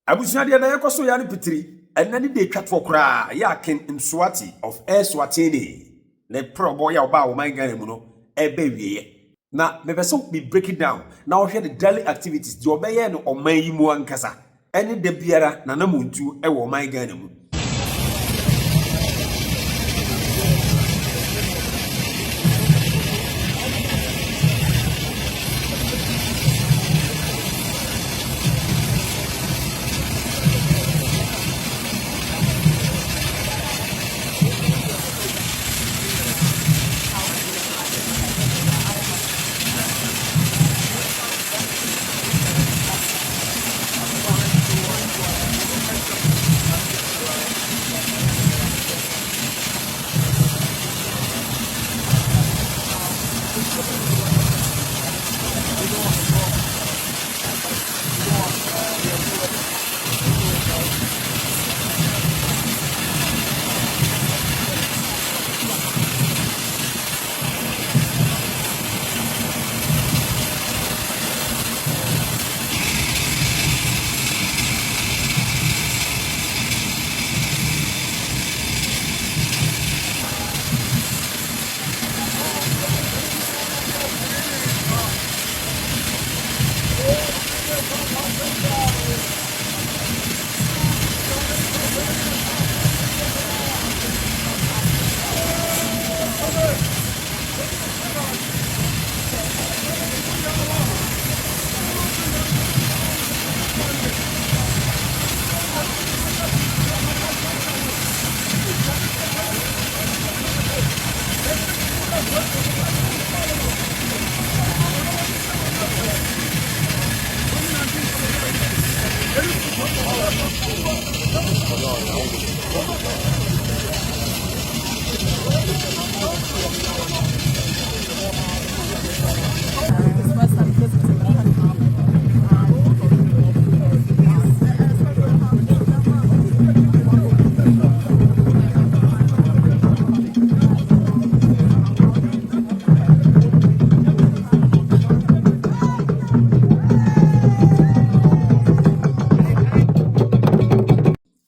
Abusua de na yekoso ya ne pitiri enani de twatfo kra ya ken Mswati of Eswatini ne probo ya oba wo man Ghana mu no ebe wiye na me pese be break it down na wo hwe the daily activities de obeye no oman yi mu ankasa ene de biara na namuntu e wo man Ghana mu.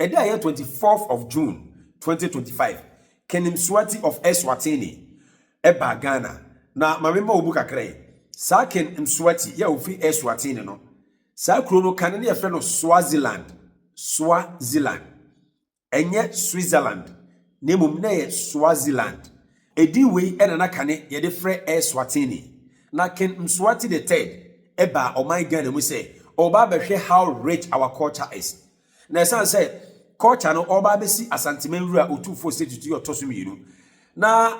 Eda 24th of June 2025 Ken Mswati of Eswatini eba Ghana na mamema obu kakrai sa Ken Mswati ya ofi Eswatini no sa kuro no kan na ye frɛ no Swaziland enye Switzerland nemum na ye Swaziland edi wei ena na kane ye de frɛ Eswatini na Ken Mswati the third eba oman Ghana mu say oba behwe how rich our culture is na san say culture no oba besi asantemanwura Otumfuor state Tutu otosomiru na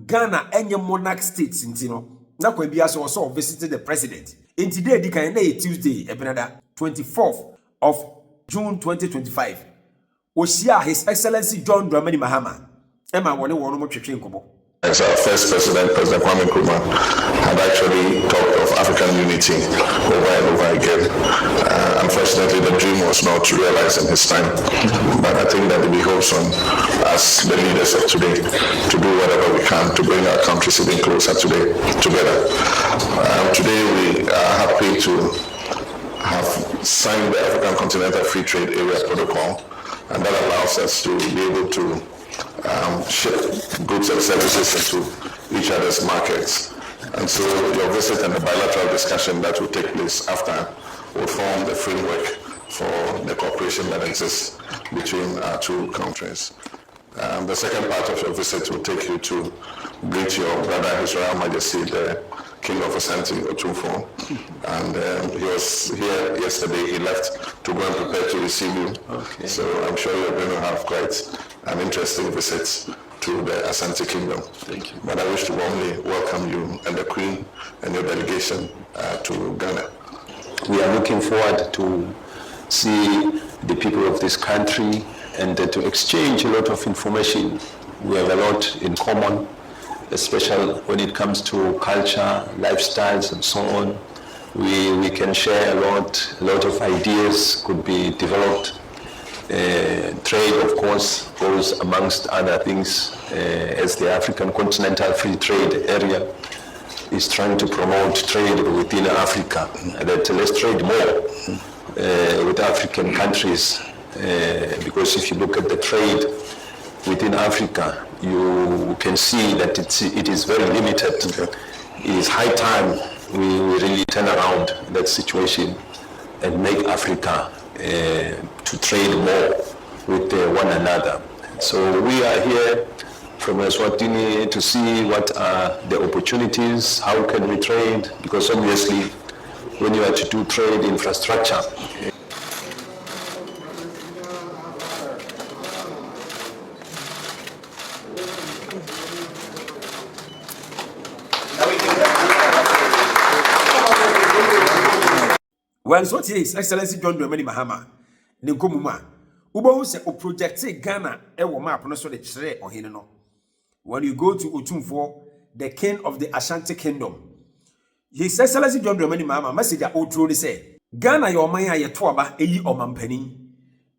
Ghana enye monarch states ntino na kwa bia so visited the president in today di kan na Tuesday ebenada 24th of June 2025 Osia His Excellency John Dramani Mahama ema wone wono mo twetwe nkobo. As our first president, President Kwame Nkrumah, had actually talked of African unity over and over again. Unfortunately, the dream was not realized in his time. But I think that it behoves on us, the leaders of today, to do whatever we can to bring our countries even closer together. Today, we are happy to have signed the African Continental Free Trade Area Protocol, and that allows us to be able to ship goods and services into each other's markets. And so your visit and the bilateral discussion that will take place after will form the framework for the cooperation that exists between our two countries. The second part of your visit will take you to greet your brother, His Royal Majesty, the King of Ashanti, Otumfuor. And he was here yesterday. He left to go and prepare to receive you. Okay. So I'm sure you're going to have quite an interesting visit to the Ashanti Kingdom. Thank you. But I wish to warmly welcome you and the Queen and your delegation to Ghana. We are looking forward to see the people of this country and to exchange a lot of information. We have a lot in common, especially when it comes to culture, lifestyles, and so on. We can share a lot of ideas could be developed. Trade, of course, goes amongst other things, as the African Continental Free Trade Area is trying to promote trade within Africa, that let's trade more. with African countries, because if you look at the trade within Africa, you can see that it is very limited. Okay. It is high time we really turn around that situation and make Africa to trade more with one another. So we are here from Eswatini to see what are the opportunities, how can we trade, because obviously when you are to do trade infrastructure, well, so His Excellency John Dramani Mahama, Ninkomuma, Ubo se o projecte Ghana ewo map no so de chere ohene no. When you go to Otumfuor, the king of the Ashanti kingdom, His Excellency John Dramani Mahama message a otro ni say, Ghana yo man a yeto aba eyi omampani.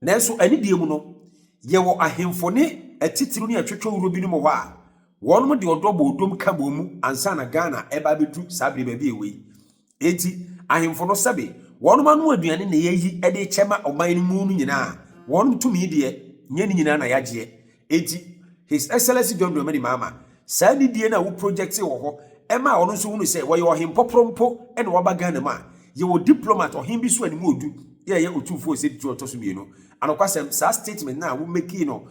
Nanso ani die mu no, ye wo ahemfone atitiru ne atwetwo wuro bi no mo wa. Wonmo de odobo odom ka bo mu ansa na Ghana eba bedu sabre ba bi ewe. Enti ahemfo sabe wonma no aduane na yeyi e de chema oman ni mu no nyina wonm tumi de nya ni nyina na yagye. Enti His Excellency John Dramani Mahama sa ni die na wo project wo ho e ma ono so hunu se wo ye ohempo prompo e na waba Ghana ma ye wo diplomat ohim bi so ani mu odu ye Otumfuor se tu otoso bi no anokwasem sa statement na wo make no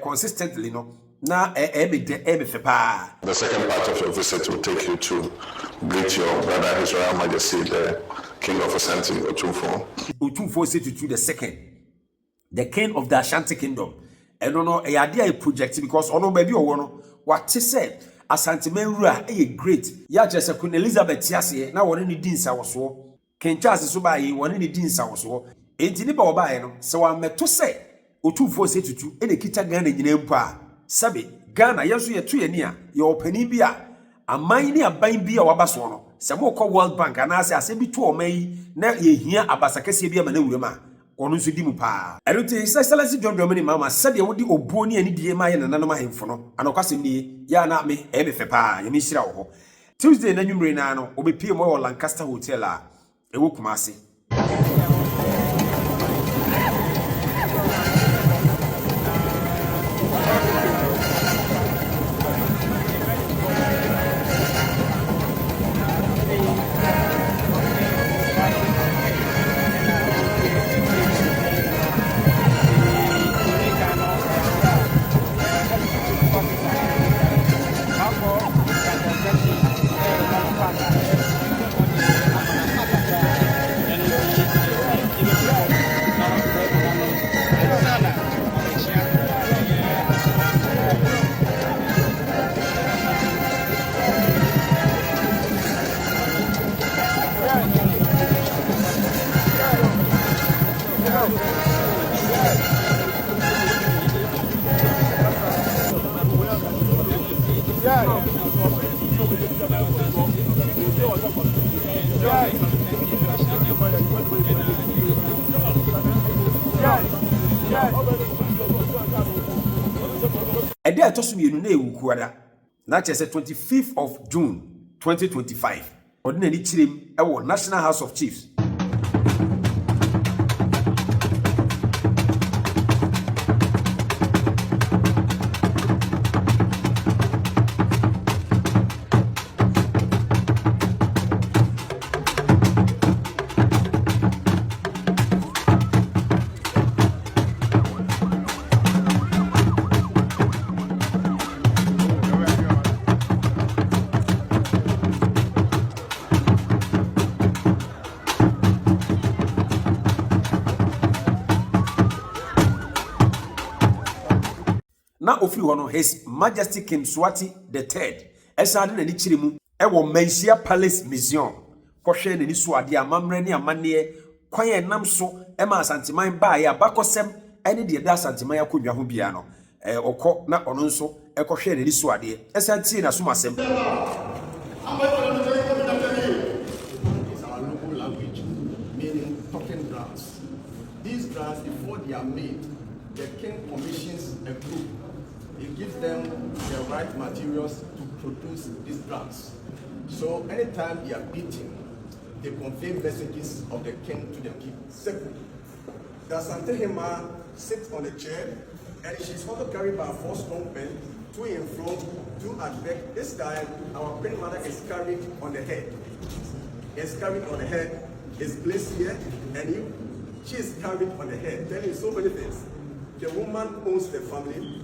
consistently no na be fepa. The second part of your visit will take you to greet your brother, His Royal Majesty, the King of Ashanti, Otumfuor. Otumfuor say to the second, the king of the Ashanti kingdom. And no, a idea a project because ono baby or one what said Ashanti Menra a great. Ya just Queen Elizabeth Tiasie, now one in the Dinsa was so. King Charles so by one in the Dinsa was so. Ain't any by no, so I met to say Otumfuor say to two, any kita Ghana in Empire. Sabi Ghana yesu ye tu ye nia ye opani bia aman ni aban bia wabaso no se mo ko World Bank anase ase bi tu oman na ye hia abasakase bia ma na wurema ono nso di mu pa eruti His Excellency John Dramani Mahama sabi e wodi obuo ni ani die ma ye nananom ahemfo no anokwasem ni ya na me e be fe pa ye me hira wo ho Tuesday na nwumre na no obepie mo Lancaster Hotel a e wo Kumasi. A day to sumi enu na ewu kuada na chese 25th of June 2025 ordinary chirem e wo National House of Chiefs. Na ofiri hono His Majesty King Mswati the third esade na ni chiremu e wo Mansia Palace Museum kohwe na ni so ade amamre ne amane kwan enam so e ma asanteman ba ya bakosem ene de da asanteman akodwa ho bia no okọ na ono nso e kohwe na ni so ade esantie na so masem. These grants, before they are made, the king commissions a group. He gives them the right materials to produce these grants. So anytime they are beaten, they convey messages of the king to the people. Second, the Asante Hema sits on a chair, and she's also carried by 4 strong men, 2 in front, 2 at back. This time, our queen mother is carried on the head. Is carried on the head, is placed here, and she is carried on the head, telling you so many things. The woman owns the family.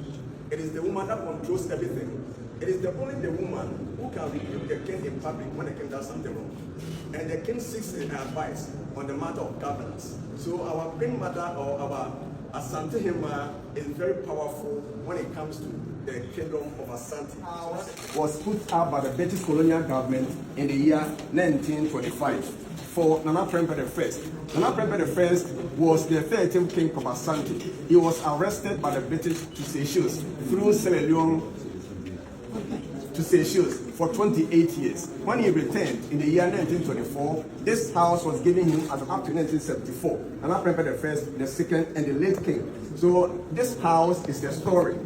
It is the woman that controls everything. It is only the woman who can rebuke the king in public when the king does something wrong. And the king seeks advice on the matter of governance. So our queen mother or our Asante Hema is very powerful when it comes to the kingdom of Asante. Was put up by the British colonial government in the year 1925 for Nana Prempeh I. Nana Prempeh I was the 13th king of Asante. He was arrested by the British to Seychelles through Sierra Leone to Seychelles for 28 years. When he returned in the year 1924, this house was given him as up to 1974. Nana Prempeh I, the second, and the late king. So this house is the story.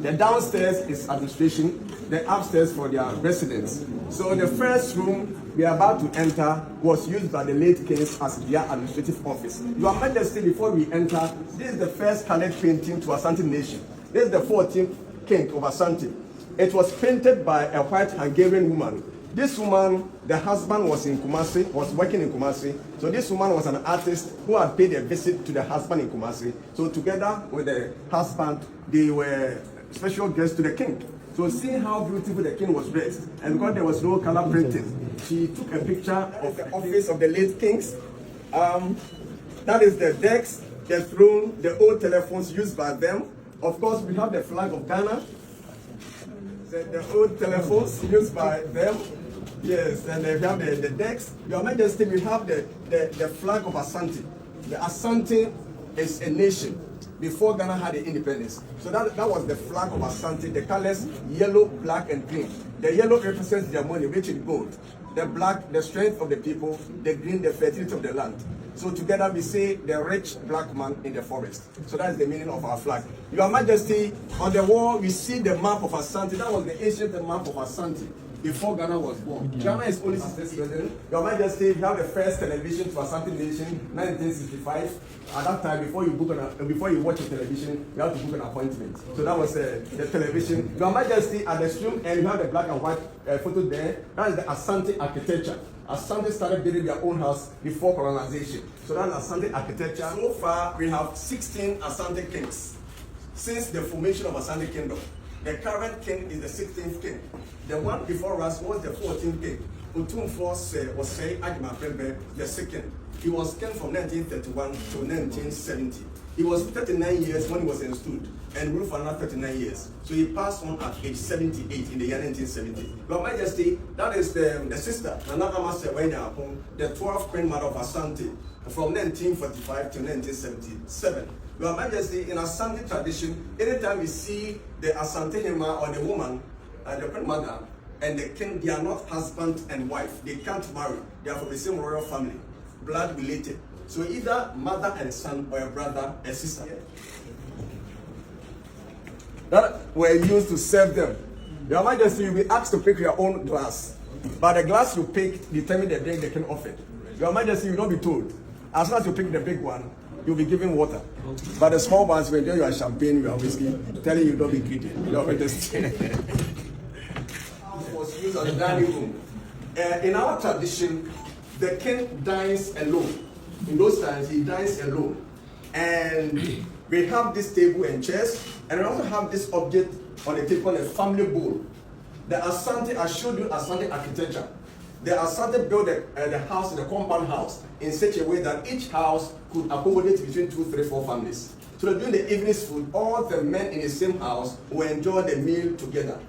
The downstairs is administration, the upstairs for their residence. So the first room we are about to enter was used by the late kings as their administrative office. Your Majesty, before we enter, this is the first colored painting to Asante nation. This is the 14th king of Asante. It was painted by a white Hungarian woman. This woman, the husband was in Kumasi, was working in Kumasi. So this woman was an artist who had paid a visit to the husband in Kumasi. So together with the husband, they were special guests to the king. So seeing how beautiful the king was dressed, and because there was no color printing, she took a picture of the office of the late kings. That is the decks, the throne, the old telephones used by them. Of course, we have the flag of Ghana, the old telephones used by them. Yes, and we have the decks. Your Majesty, we have the flag of Asante. The Asante is a nation before Ghana had the independence. So that was the flag of Asante, the colors yellow, black, and green. The yellow represents their money, rich in gold. The black, the strength of the people. The green, the fertility of the land. So together we say the rich black man in the forest. So that is the meaning of our flag. Your Majesty, on the wall we see the map of Asante. That was the ancient map of Asante before Ghana was born. Ghana is only 66 president. Your Majesty, we have the first television to Asante Nation, 1965. At that time, before you watch a television, you have to book an appointment. So that was the television. Your Majesty, at the stream, and you have the black and white photo there. That is the Asante architecture. Asante started building their own house before colonization. So that's Asante architecture. So far, we have 16 Asante kings since the formation of Asante Kingdom. The current king is the 16th king. The one before us was the 14th king. Otumfuor Osei, the second. He was king from 1931 to 1970. He was 39 years when he was installed and ruled for another 39 years. So he passed on at age 78 in the year 1970. Your Majesty, that is the sister, Nana Ama, the 12th queen mother of Asante from 1945 to 1977. Your Majesty, in Asante tradition, anytime we see the Asante Hema or the woman, the queen mother, and the king, they are not husband and wife. They can't marry. They are from the same royal family, blood related. So either mother and son or a brother and sister. That were used to serve them. Your Majesty, you'll be asked to pick your own glass. But the glass you pick determines the drink they can offer. Your Majesty, you will not be told. As soon as you pick the big one, you'll be given water. But the small ones, when you are champagne, you are whiskey, telling you don't be greedy. Your Majesty. Was used as a dining room. In our tradition, the king dines alone. In those times, he dines alone. And we have this table and chairs, and we also have this object on the table, a family bowl. The Asante, I showed you Asante architecture. The Asante built the house, the compound house, in such a way that each house could accommodate between 2, 3, 4 families. So during the evening's food, all the men in the same house will enjoy the meal together.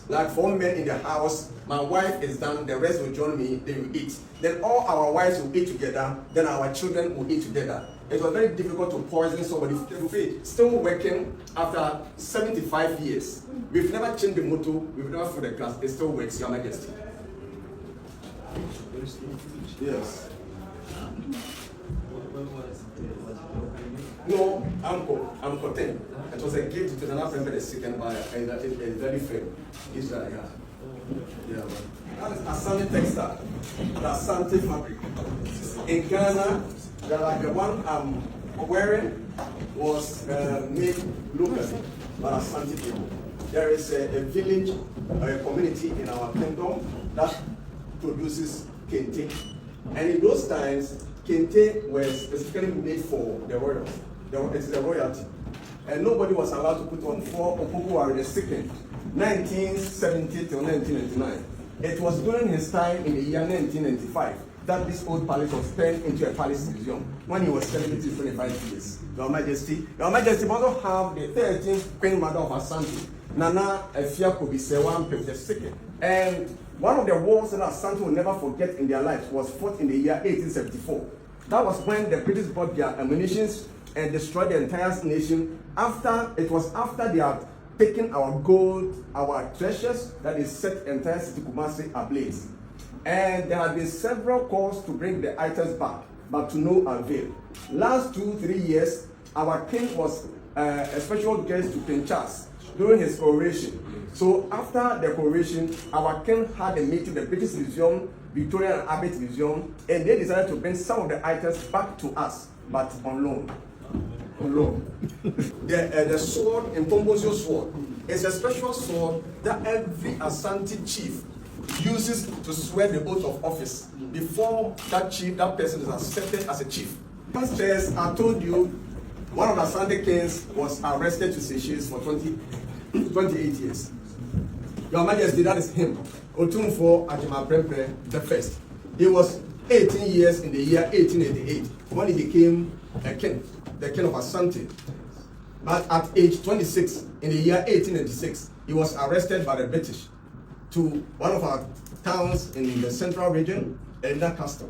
Like 4 men in the house, my wife is done, the rest will join me, they will eat. Then all our wives will eat together, then our children will eat together. It was very difficult to poison somebody's food. Still working after 75 years. We've never changed the motto, we've never filled the glass, it still works, Your Majesty. Yes. No, I'm 10. It was a gift to Nana Prempeh II by a very fair Israel. Yeah. Yeah, that is Asante textile, the Asante fabric. In Ghana, the one I'm wearing was made locally by Asante people. There is a village, a community in our kingdom that produces kente. And in those times, kente was specifically made for the royals. It's the royalty. And nobody was allowed to put on for Otumfuor in the second, 1970 till 1999. It was during his time in the year 1995 that this old palace was turned into a palace museum when he was celebrating 25 years. Your Majesty also have the 13th Queen Mother of Asante, Nana Efiakobi Sewan II. And one of the wars that Asante will never forget in their lives was fought in the year 1874. That was when the British brought their ammunition and destroyed the entire nation. It was after they had taken our gold, our treasures, that is set entire city Kumasi ablaze. And there have been several calls to bring the items back, but to no avail. Last 2-3 years, our king was a special guest to King Charles during his coronation. So after the coronation, our king had a meeting with the British Museum, Victoria and Albert Museum, and they decided to bring some of the items back to us, but on loan. The sword, Mpombozio sword, is a special sword that every Asante chief uses to swear the oath of office before that person is accepted as a chief. Downstairs, I told you, one of the Asante kings was arrested to Seychelles for 28 years. Your Majesty, that is him, Otumfuor Ajimaprempe the first. He was 18 years in the year 1888 when he became a king, the king of Asante. But at age 26, in the year 1886, he was arrested by the British to one of our towns in the central region, Elida Castle.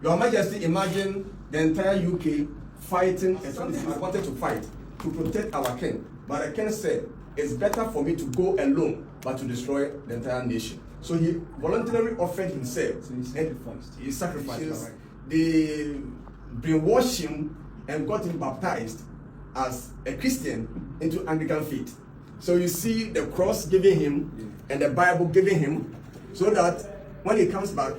Your Majesty, imagine the entire UK fighting, and wanted to fight to protect our king. But the king said, it's better for me to go alone, but to destroy the entire nation. So he voluntarily offered himself. So he sacrificed. Right. They brainwashed him and got him baptized as a Christian into Anglican faith. So you see the cross giving him and the Bible giving him, so that when he comes back,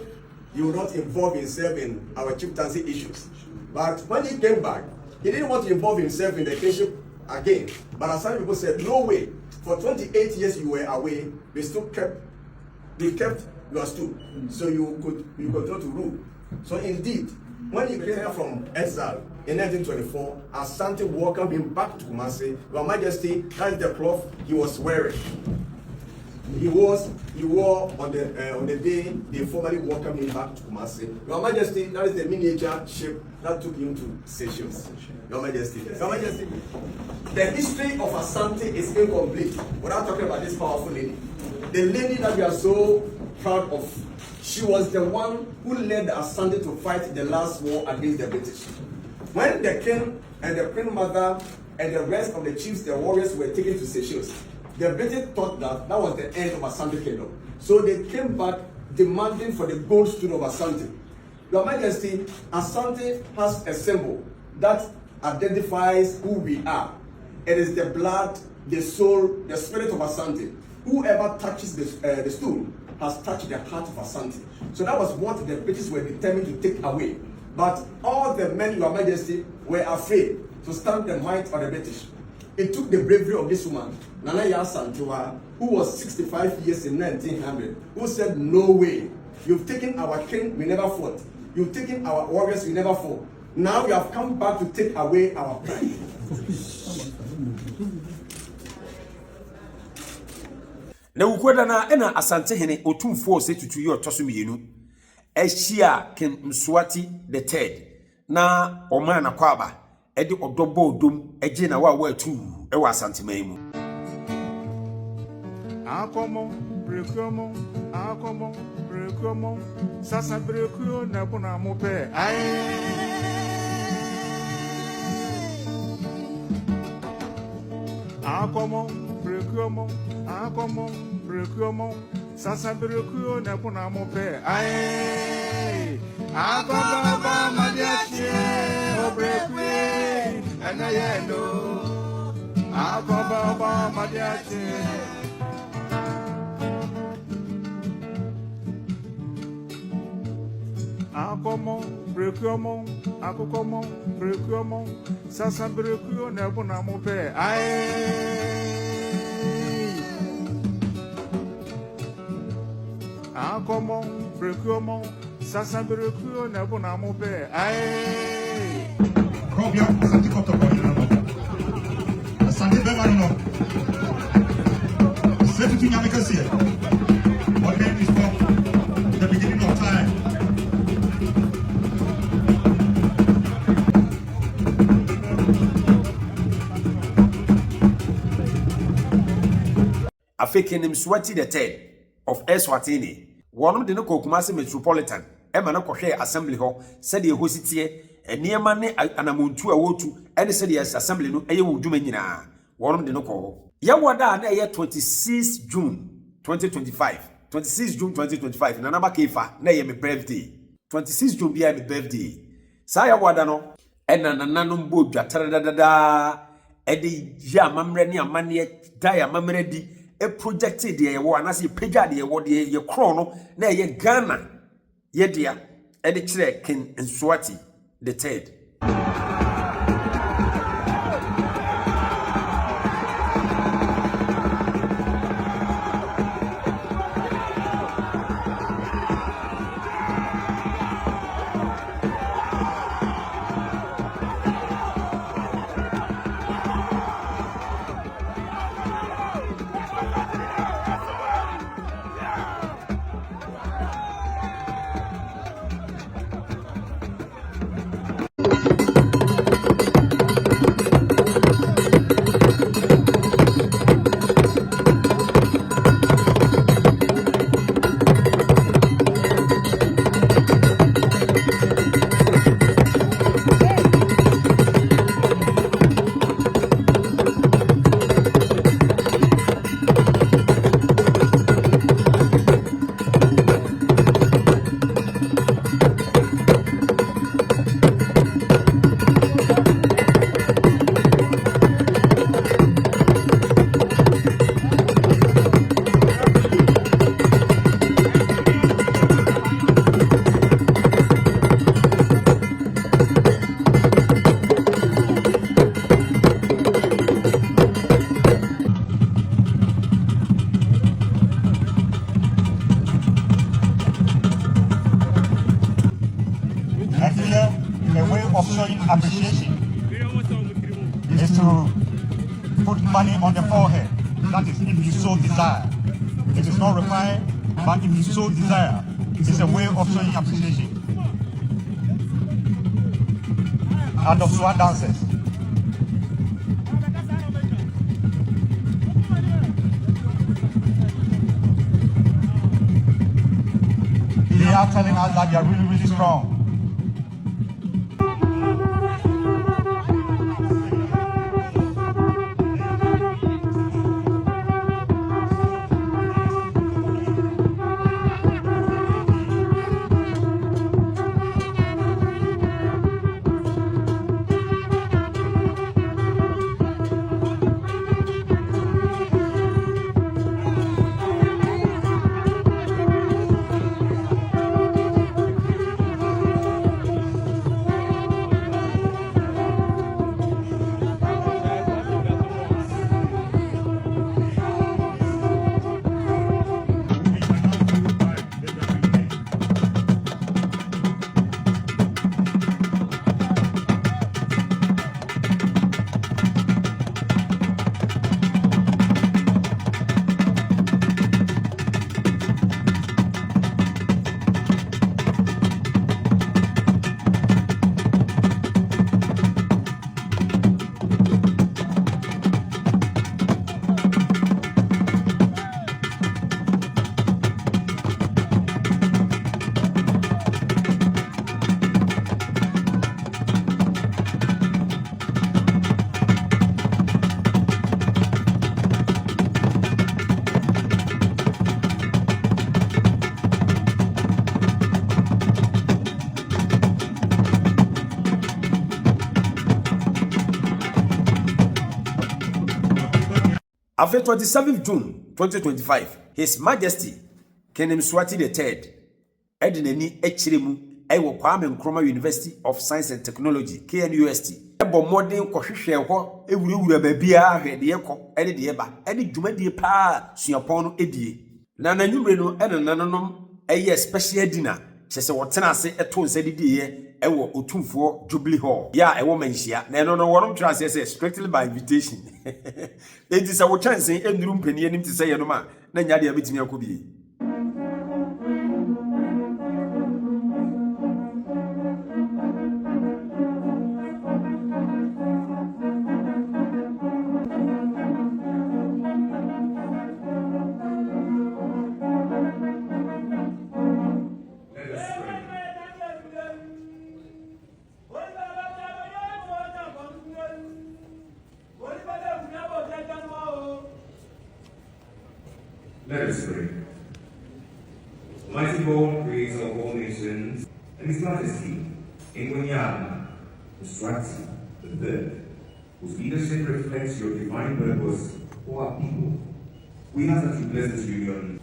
he will not involve himself in our chieftaincy issues. But when he came back, he didn't want to involve himself in the kingship again. But as some people said, no way. For 28 years you were away, they kept your stool, so you could continue to rule. So indeed, when he came from exile in 1924, Asante welcomed him back to Kumasi. Your Majesty, that is the cloth he was wearing. He wore on the day they formally welcomed him back to Kumasi. Your Majesty, that is the miniature ship that took him to Seychelles. Your Majesty, the history of Asante is incomplete without talking about this powerful lady. The lady that we are so proud of. She was the one who led the Asante to fight the last war against the British. When the king and the queen mother and the rest of the chiefs, the warriors, were taken to Seychelles, the British thought that was the end of Asante kingdom. So they came back demanding for the gold stool of Asante. Your Majesty, Asante has a symbol that identifies who we are. It is the blood, the soul, the spirit of Asante. Whoever touches the stool has touched the heart of Asante. So that was what the British were determined to take away. But all the men, Your Majesty, were afraid to stand the might of the British. It took the bravery of this woman, Nana Yasantua, who was 65 years in 1900, who said, no way. You've taken our king, we never fought. You've taken our warriors, we never fought. Now you have come back to take away our pride. Na ukweda na ena Asante hene Otumfuor se Tutu ye otoso mienu ehia King Mswati the third na oma na kwaba ede odobo odom eje na wa atu e wa Asante man mu akomo sasa brekuo na kuna mope akomo brekuo sasa brekuo na kuna mope akaba madiache obrekwe anayeno akaba madiache Akomo, Brekuomo, Akokomo, Brekuomo, Sasa Brekuo, Nebuna Mope, Akomo, Brekuomo, Sasa Brekuo, Nebuna Mope, Robia, Santi Kotokoino, Santi Bemarino, Setu Yamikasia. What name is from the beginning of time? African Mswati the third of Eswatini. One of the Kumasi Metropolitan, Emma Kohe Assembly Hall, said the Hositie, and near Mane Anamuntu Awotu, and said yes, Assembly no Ayu Dumenina. One of the Noko. Yawada na 26 June 2025. 26 June 2025. Nanaba Kefa, na ye me birthday. 26 June be my birthday. Saya wadano, and nananum bodja taradada, Eddie Yamamre ni amani dia mamredi. A projected the one as you pay the award ye chrono, na ye Ghana, ye dear, and the check in Mswati the third. Appreciation is to put money on the forehead. That is if you so desire. It is not required, but if you so desire, it's a way of showing appreciation. And of sword dancers. They are telling us that they are really, really strong. After 27th June 2025, His Majesty King Mswati the Third, Edineni Echiremu, ɛwɔ Kwame Nkrumah University of Science and Technology KNUST ɛbɔ modern kɔhwehwɛ hɔ ewurawura baabia ahwɛ de ɛkɔ ɛne de ɛba ɛne dwumadie paa suapɔn no edie na nanyumre no ɛna nanonom ɛyɛ special dinner kyese wɔtena ase ɛto nsa didie ɛwɔ Otumfuor Jubilee Hall ya ɛwɔ manhyia na ɛno no wɔnom twa ase sɛ strictly by invitation enti sɛ wo chance ɛnuru mpani anim te sɛ yɛnom a na nya de abetimi akɔbie. Let us pray. Mighty God, creator of all nations, and His Majesty, Mahama, Mswati, the third, whose leadership reflects your divine purpose for our people, we ask that you bless this union.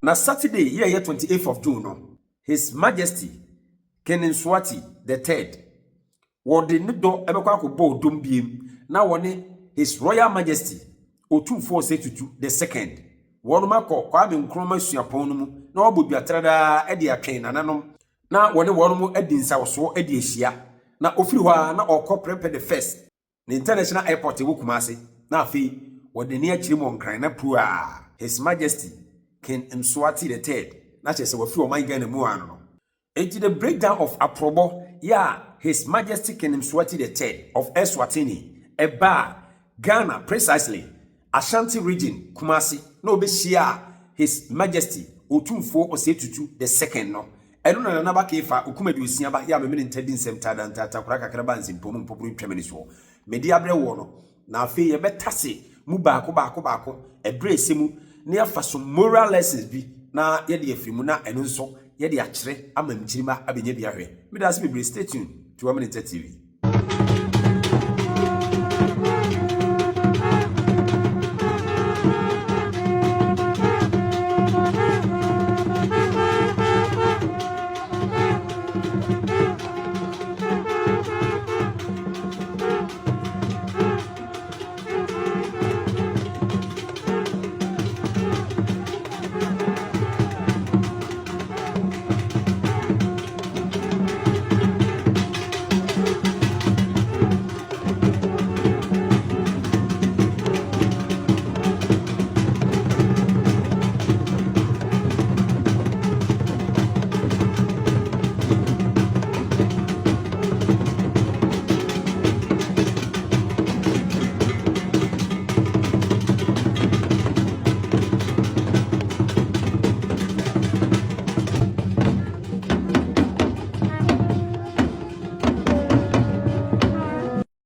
Na Saturday, year 28th of June, no, His Majesty King Mswati the third, wode ne do ebekwa akobɔ dom biem na wone His Royal Majesty Otumfuor Tutu the second. Wonu makɔ Kwame Nkrumah suapɔn no mu na wɔbɔ biatrada ede atwen nananom na wone wɔnom edi nsawoso ede ahyia na ofiri hɔ a na ɔkɔ prepare the first the international airport wɔ Kumasi na afei wode ne akyiri mo nkran na pua His Majesty King Mswati the third. Na chese wafiri o man Ghana mu ano no. Enti the breakdown of aprobo ya His Majesty King Mswati the third of Eswatini eba Ghana precisely Ashanti region Kumasi na obehia His Majesty Otumfuor Osei Tutu the second no. Eno na naba kefa okumadi osia ba ya memene ntadi nsem tada ntata kura kakra ba nsimpom mpopuru twemeni so. Medi abre wo no na afi ye betase mu baako ebre esemu na yafa so moral lessons bi na yede afirimu na eno nso yede akyere amamkyirima abenye bi ahwe. Me da se be stay tuned to Women TV.